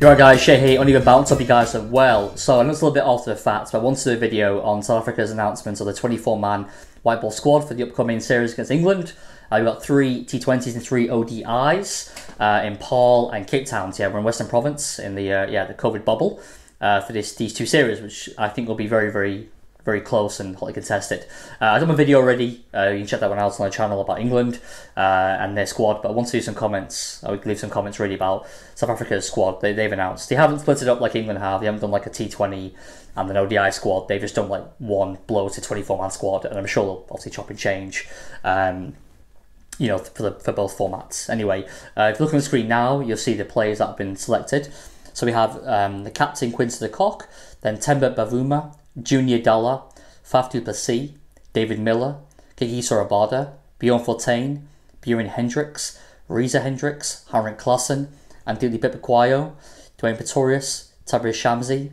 You're right guys, Shay here, only going to bounce up you guys are well. So I know it's a little bit off the facts, but I wanted to do a video on South Africa's announcement of the 24-man white ball squad for the upcoming series against England. We've got 3 T20s and 3 ODIs in Paarl and Cape Town. So yeah, we're in Western Province in the the COVID bubble for these two series, which I think will be very close and hotly contested. I've done a video already, you can check that one out on the channel about England and their squad, but I want to do some comments, I would leave some comments really about South Africa's squad. They've announced, they haven't split it up like England have, they haven't done like a T20 and an ODI squad, they've just done like one blow to 24-man squad, and I'm sure they'll obviously chop and change, you know, for both formats. Anyway, if you look on the screen now, you'll see the players that have been selected. So we have the captain Quincy de Kock, then Temba Bavuma, Junior Dala, Faf du Plessis, David Miller, Kagiso Rabada, Bjorn Fortuin, Bjorn Hendricks, Reza Hendricks, Henrik Klassen, Andile Bipikwayo, Dwayne Pretorius, Tabir Shamsi,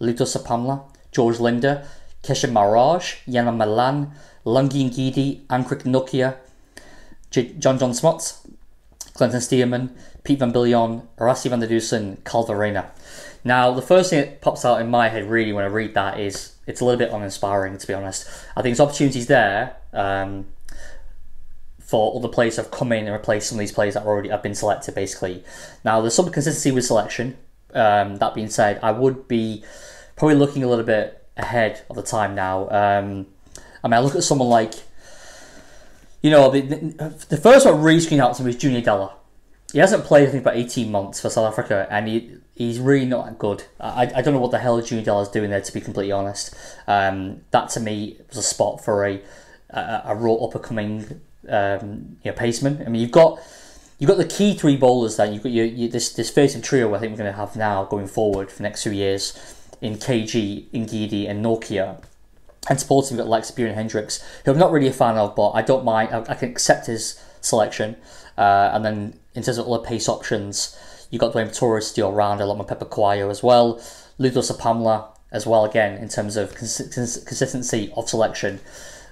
Luto Sapamla, George Linder, Kesha Maraj, Yana Malan, Lungi Ngidi, Ankrik Nokia, John Smuts, Clinton Stearman, Pete Van Biljon, Rassi van der Dusen, Calvarena. Now, the first thing that pops out in my head really when I read that is it's a little bit uninspiring, to be honest. I think there's opportunities there for other players to have come in and replace some of these players that already have been selected, basically. Now, there's some consistency with selection. That being said, I would be probably looking a little bit ahead of the time now. I mean, I look at someone like, you know, the first one really screamed out to me was Junior Dala. He hasn't played, I think, about 18 months for South Africa, and he's really not that good. I don't know what the hell Junior Dala is doing there, to be completely honest. That, to me, was a spot for a raw up-and-coming paceman. I mean, you've got the key three bowlers there. You've got this facing trio I think we're going to have now going forward for the next few years in KG, Ngidi, and Nokia. And supporting with Lex Bjorn Hendricks, who I'm not really a fan of, but I don't mind. I can accept his selection. And then in terms of other pace options, you've got Dwayne Pretorius, the all-rounder, like my Bipikwayo as well. Luto Sapamla as well, again, in terms of consistency of selection.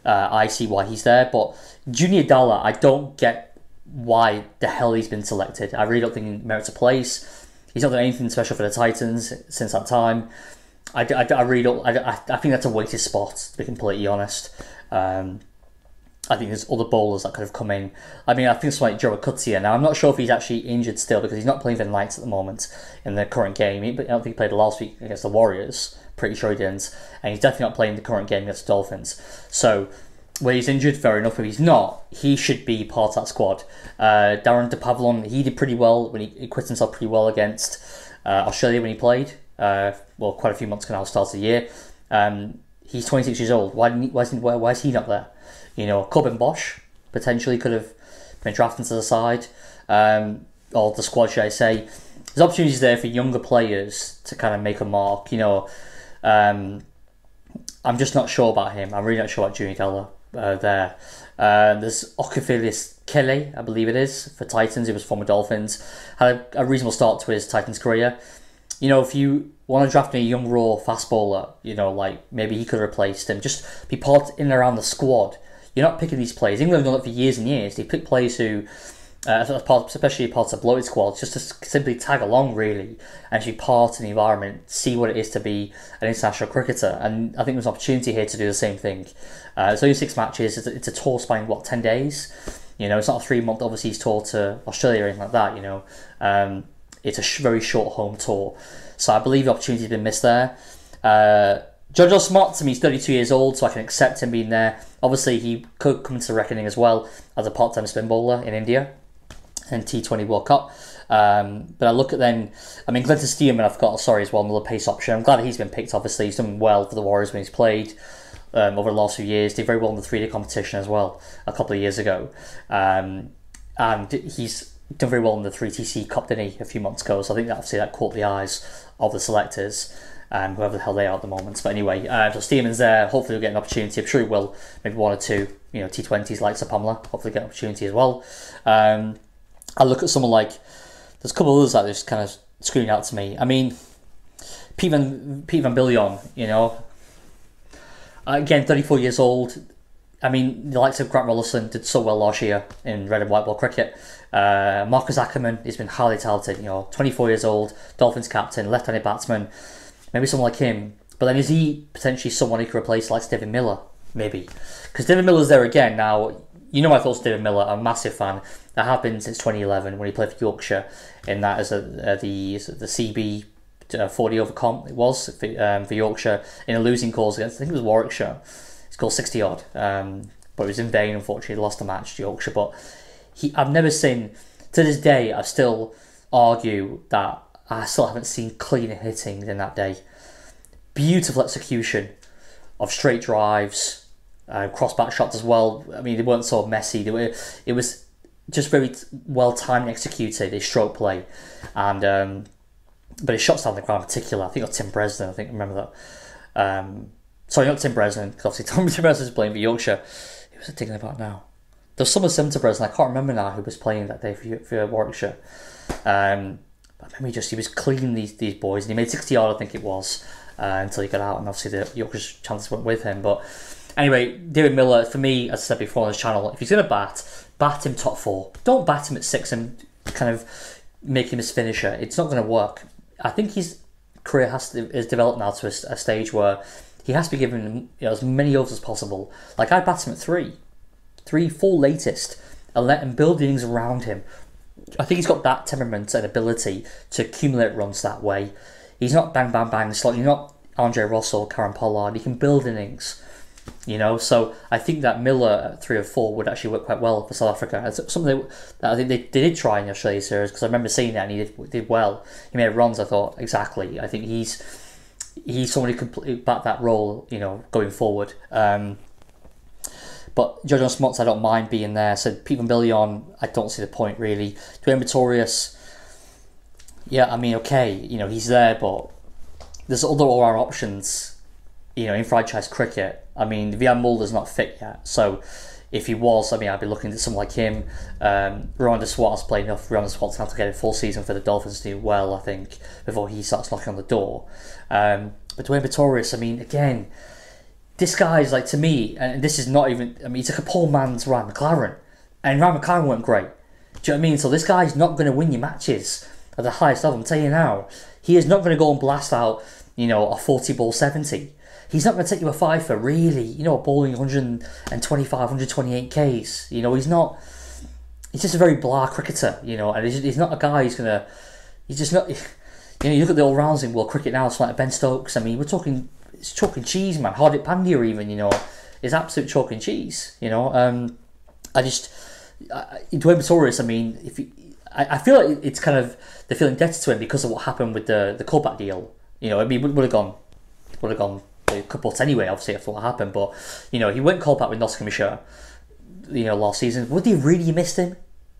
I see why he's there. But Junior Dala, I don't get why the hell he's been selected. I really don't think he merits a place. He's not done anything special for the Titans since that time. I really don't. I think that's a weighted spot, to be completely honest. I think there's other bowlers that could have come in. I mean, I think it's like Joe Akutia. Now, I'm not sure if he's actually injured still because he's not playing for the Knights at the moment in the current game. I don't think he played last week against the Warriors. Pretty sure he didn't. And he's definitely not playing the current game against the Dolphins. So, where he's injured, fair enough. If he's not, he should be part of that squad. Darren de Pavlon, he did pretty well when he quit himself pretty well against Australia when he played. Well, quite a few months ago now, start of the year. He's 26 years old. Why is he not there? You know, Corbin Bosch potentially could have been drafted to the side, or the squad, should I say. There's opportunities there for younger players to kind of make a mark. You know, I'm just not sure about him. I'm really not sure about Junior Dala there. There's Okafilius Kelly, I believe it is, for Titans. He was former Dolphins. Had a reasonable start to his Titans career. You know, if you want to draft a young raw fast bowler, you know, like maybe he could have replaced him. Just be part in and around the squad. You're not picking these players. England have done it for years and years. They pick players who, especially parts of bloated squads, just to simply tag along, really, and be part in the environment, see what it is to be an international cricketer. And I think there's an opportunity here to do the same thing. It's only 6 matches. It's a tour spanning, what, 10 days? You know, it's not a 3-month overseas tour to Australia or anything like that, you know. It's a very short home tour. So I believe the opportunity has been missed there. Jojo Smart, to me, he's 32 years old, so I can accept him being there. Obviously, he could come into the reckoning as well as a part-time spin bowler in India and T20 World Cup. But I look at then, I mean, Clinton Stearman, I've got, sorry, as well, another pace option. I'm glad he's been picked, obviously. He's done well for the Warriors when he's played over the last few years. Did very well in the 3-day competition as well a couple of years ago. And he's done very well in the 3TC Cup, didn't he, a few months ago. So I think that obviously that caught the eyes of the selectors. Whoever the hell they are at the moment. But anyway, so Stearman's there. Hopefully he'll get an opportunity. I'm sure he will. Maybe 1 or 2, you know, T20s like Sapamla. Hopefully get an opportunity as well. I look at someone like, there's a couple of others that just kind of screaming out to me. I mean, Pete Van Biljon, you know. Again, 34 years old. I mean, the likes of Grant Rollison did so well last year in red and white ball cricket. Marcus Ackerman has been highly talented, 24 years old, Dolphins captain, left-handed batsman. Maybe someone like him. But then is he potentially someone who could replace like David Miller? Maybe. Because David Miller's there again. Now, my thoughts of David Miller. I'm a massive fan. That happened since 2011 when he played for Yorkshire in that as the CB 40 over comp it was for Yorkshire in a losing cause against, I think it was Warwickshire. He scored 60 odd, but it was in vain. Unfortunately, he lost the match to Yorkshire. But I've never seen, to this day, I still argue that I still haven't seen cleaner hitting than that day. Beautiful execution of straight drives, cross-back shots as well. I mean, they weren't so messy. It was just very well timed and executed, his stroke play, and but his shots down the ground in particular. I think it was Tim Bresnan. I remember that. Sorry, not Tim Bresnan, because obviously Tim Bresnan's playing for Yorkshire. Who was I thinking about now? There was someone similar to Bresnan. I can't remember now who was playing that day for Warwickshire. But I remember he was cleaning these boys, and he made 60 odd, I think it was, until he got out, and obviously the Yorkshire's chances went with him. But anyway, David Miller, for me, as I said before on this channel, if he's going to bat him top 4. Don't bat him at 6 and kind of make him his finisher. It's not going to work. I think his career is developed now to a stage where he has to be given as many overs as possible. Like, I'd bat him at 3, 4 latest, and let him build innings around him. I think he's got that temperament and ability to accumulate runs that way. He's not bang, bang, bang. He's not Andre Russell, Karen Pollard. He can build innings, So I think that Miller at 3 or 4 would actually work quite well for South Africa. It's something that I think they did try in the Australia series, because I remember seeing that and he did well. He made runs, I thought, exactly. I think he's someone who could bat that role, going forward. But Jojo Smots, I don't mind being there. So Pete Van Biljon, I don't see the point really. Dwayne Pretorius, yeah, I mean, okay, he's there, but there's other all-round options, in franchise cricket. I mean, Vian Mulder's not fit yet, so if he was, I'd be looking at someone like him. Rohan Deswat's played enough. Rohan Deswat's going to have to get a full season for the Dolphins to do well, I think, before he starts knocking on the door. But Dwayne Pretorius, again, this guy's like, to me, and this is not even, he's like a poor man's Ryan McLaren, and Ryan McLaren weren't great. Do you know what I mean? So this guy's not going to win you matches at the highest level. I'm telling you now, he is not going to go and blast out, a 40 ball 70. He's not going to take you a fifer, really. Bowling 125, 128 Ks. He's not. He's just a very blah cricketer. And he's not a guy who's gonna. He's just not. You look at the all rounds in world cricket now. It's like Ben Stokes. We're talking. It's chalk and cheese, man. Hardik Pandya even. Is absolute chalk and cheese. Dwayne Pretorius. I feel like it's kind of they're feeling indebted to him because of what happened with the Colback deal. Would have gone a couple anyway, obviously, after what happened. But he went Colback with Nottinghamshire, last season. Would they really have missed him?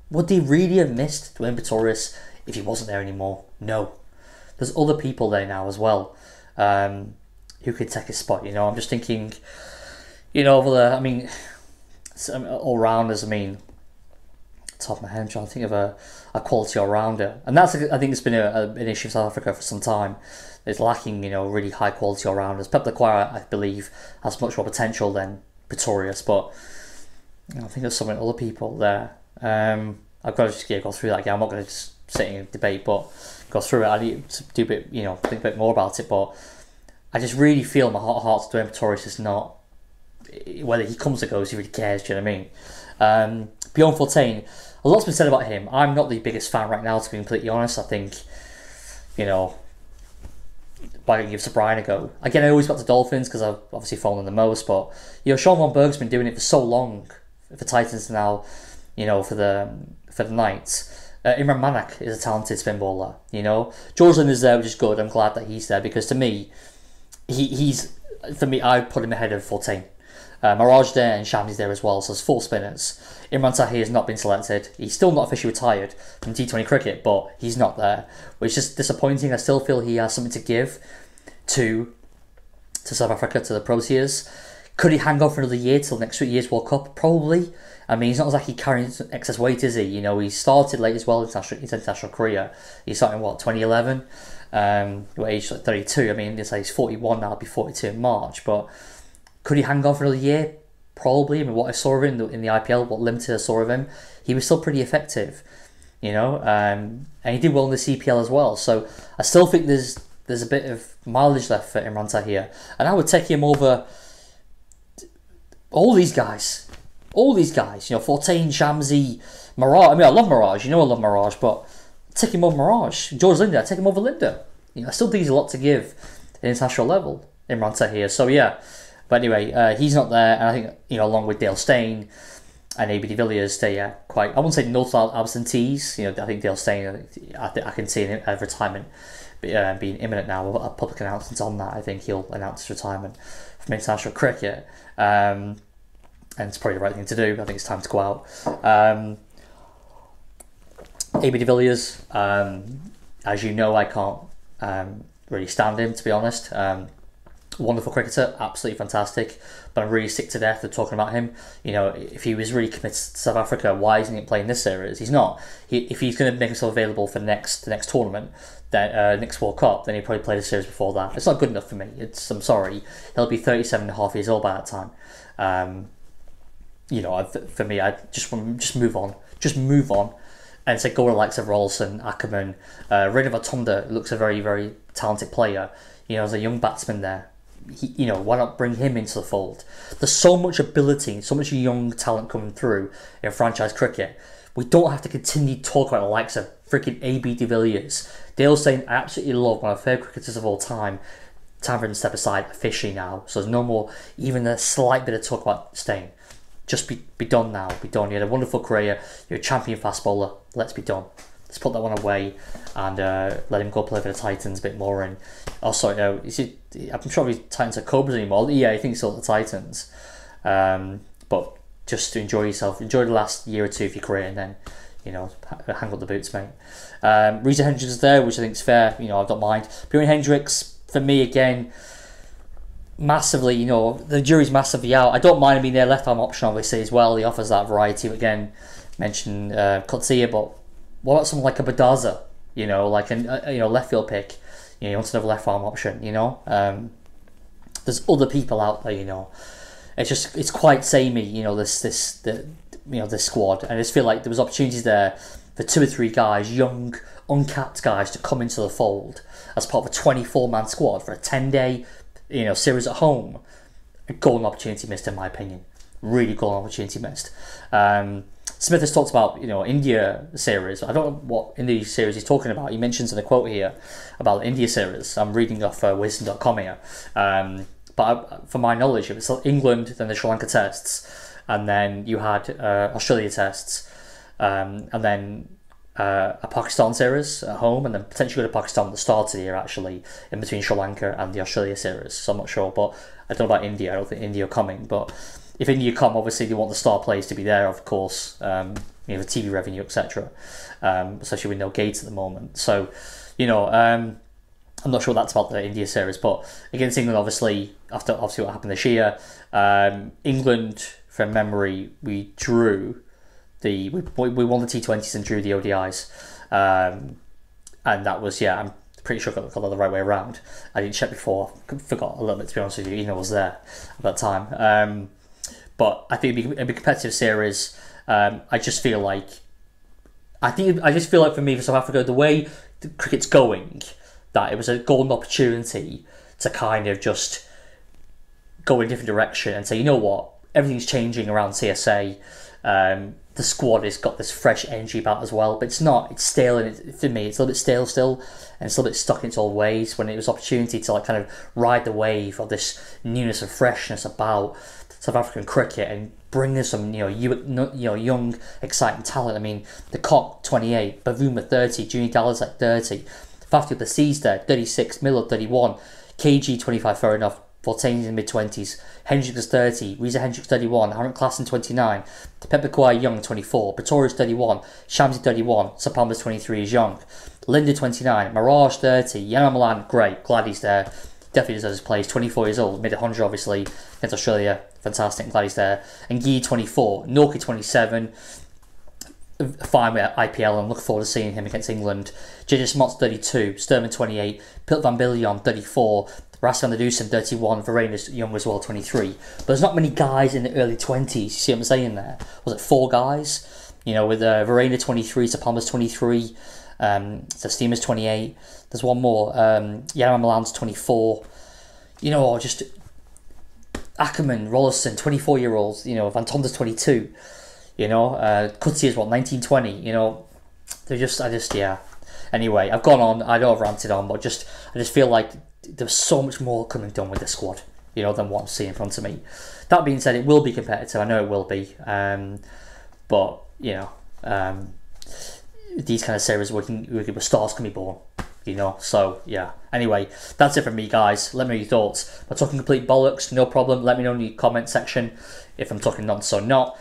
Would they really have missed Dwayne Pretorius if he wasn't there anymore? No. There's other people there now as well, who could take his spot. I'm just thinking, over the, all rounders. Top of my head, I'm trying to think of a quality all-rounder, and that's, I think, it's been an issue for South Africa for some time. It's lacking, really high quality all-rounders. Pep Leclerc, I believe, has much more potential than Pretorius, but I think there's some other people there. I've got to just go through that again. I'm not going to just sit in a debate, but go through it. I need to do a bit, think a bit more about it. But I just really feel in my heart of hearts Dwayne Pretorius is not, whether he comes or goes, he really cares. Do you know what I mean? Bjorn Fortuin, a lot's been said about him. I'm not the biggest fan right now, to be completely honest. I think, why don't you give Sir Brian a go? Again, I always got the Dolphins because I've obviously fallen the most, but Sean Von Berg's been doing it for so long for Titans now, for the Knights. Imran Manak is a talented spin bowler, George Lynn is there, which is good. I'm glad that he's there, because to me, he's for me, I put him ahead of Fortuin. Mirage there and Shamsi's there as well, so there's 4 spinners. Imran Tahir has not been selected. He's still not officially retired from T20 cricket, but he's not there, which is just disappointing. I still feel he has something to give to South Africa, to the Proteas. Could he hang on for another year till next year's World Cup? Probably. He's not exactly carrying excess weight, is he? He started late as well in his international career. He started in 2011? Age 32. He's 41 now, he'll be 42 in March, but could he hang on for another year? probably. I mean, what I saw of him in the IPL, what limited I saw of him, he was still pretty effective, and he did well in the CPL as well. So I still think there's a bit of mileage left for Imran Tahir, and I would take him over all these guys. Fortain, Shamsi, Mirage. I mean, I love Mirage. I love Mirage, but take him over Mirage. George Linder, I take him over Linder. I still think he's a lot to give at international level, Imran Tahir. So yeah, but anyway, he's not there, and I think along with Dale Steyn and AB de Villiers, they quite. I wouldn't say notable absentees. I think Dale Steyn. I can see a retirement being imminent now. A public announcement on that. I think he'll announce his retirement from international cricket, and it's probably the right thing to do. I think it's time to go out. AB de Villiers, as you know, I can't really stand him, to be honest. Wonderful cricketer, absolutely fantastic, but I'm really sick to death of talking about him. If he was really committed to South Africa, why isn't he playing this series? He's not. If he's going to make himself available for the next tournament, then next World Cup, then he'd probably play the series before that. It's not good enough for me. I'm sorry. He'll be 37 and a half years old by that time. For me, I just move on. Just move on. And so go to the likes of Rolson, Ackerman, Renavatunda looks a very, very talented player. As a young batsman there. Why not bring him into the fold? There's so much ability, so much young talent coming through in franchise cricket. We don't have to continue to talk about the likes of freaking AB de Villiers. Dale Steyn, I absolutely love, one of my favourite cricketers of all time. Time for him to step aside officially now. So there's no more, even a slight bit of talk about Steyn. Just be done now. Be done. You had a wonderful career. You're a champion fast bowler. Let's be done. Let's put that one away and let him go play for the Titans a bit more. And also, I'm sure he's Titans are Cobras anymore. Yeah, I think so, the Titans. But just to enjoy yourself, enjoy the last year or two of your career, and then hang up the boots, mate. Reza Hendricks is there, which I think is fair. I don't mind. Bjorn Hendricks, for me again, massively. The jury's massively out. I don't mind him being their left arm option, obviously, as well. He offers that variety. Again, mentioned Kotsia, but what about someone like a Badaza? Like a left field pick. You want another left arm option. There's other people out there. It's quite samey. This squad, and I just feel like there was opportunities there for 2 or 3 guys, young, uncapped guys, to come into the fold as part of a 24-man squad for a 10-day, series at home. A golden opportunity missed, in my opinion. Really golden opportunity missed. Smith has talked about India series. I don't know what India series he's talking about. He mentions in a quote here about the India series. I'm reading off wisdom.com here. But from my knowledge, it was England, then the Sri Lanka tests, and then you had Australia tests, and then a Pakistan series at home, and then potentially go to Pakistan at the start of the year, actually, in between Sri Lanka and the Australia series. So I'm not sure, but I don't know about India. I don't think India are coming, but if India come, obviously they want the star players to be there, of course, the TV revenue, etc. Especially with no Gates at the moment. So, I'm not sure that's about the India series, but against England, obviously, after what happened this year, England, from memory, we won the T20s and drew the ODIs, and that was, I'm pretty sure I got that the right way around. I didn't check before, forgot a little bit, to be honest with you, even though I was there at that time. But I think it'd be a competitive series. I just feel like for me, for South Africa, the way the cricket's going, that it was a golden opportunity to kind of just go in a different direction and say, you know what, everything's changing around CSA. The squad has got this fresh energy about as well, but it's not. It's stale, and for me, it's a little bit stale still, and it's a little bit stuck in its old ways. When it was opportunity to kind of ride the wave of this newness and freshness about South African cricket and bring in some young, exciting talent. I mean, the Cock 28, Bavuma 30, Junior Dallas 30, Faf du Plessis there 36, Miller 31, KG 25, fair enough. Fortain in the mid-20s, Hendricks 30, Reza Hendricks 31, Harrison Klassen 29, Pepper Kawhi Young 24, Pretorius 31, Shamsi 31, Sapambas 23 is young, Linda 29, Mirage 30, Yana Milan, great, glad he's there, definitely deserves his place, 24 years old, made 100 obviously against Australia, fantastic, glad he's there, and Guy 24, Norkie 27, fine with IPL and look forward to seeing him against England. JJ Smots 32, Sturman 28, Pilt van Billion 34, Rasmus van der Dusen, 31, Verreynne is young as well, 23. But there's not many guys in the early 20s. You see what I'm saying there? Was it 4 guys? You know, with Verreynne 23, Sapalma's 23, Steamer's 28. There's one more. Jan Milan's 24. You know, just Ackerman, Rollerson, 24-year-olds. You know, Van Tonder's 22. You know, Kutsi what, 19, 20. You know, yeah. Anyway, I've gone on. I know I've ranted on, but I just feel like there's so much more coming done with the squad, you know, than what I'm seeing in front of me. That being said, it will be competitive. I know it will be. But, you know, these kind of series where stars can be born, you know. So, yeah. Anyway, that's it from me, guys. Let me know your thoughts. If I'm talking complete bollocks, no problem. Let me know in the comment section if I'm talking nonsense or not.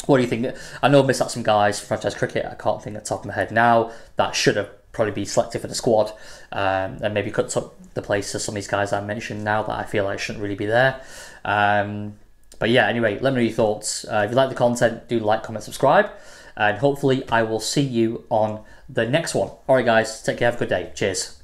What do you think? I know I've missed out some guys from franchise cricket. I can't think at the top of my head now that should have probably been selected for the squad, and maybe could took the place of some of these guys I mentioned now that I feel like shouldn't really be there. But yeah, anyway, let me know your thoughts. If you like the content, do like, comment, subscribe, and hopefully I will see you on the next one. Alright guys, take care, have a good day. Cheers.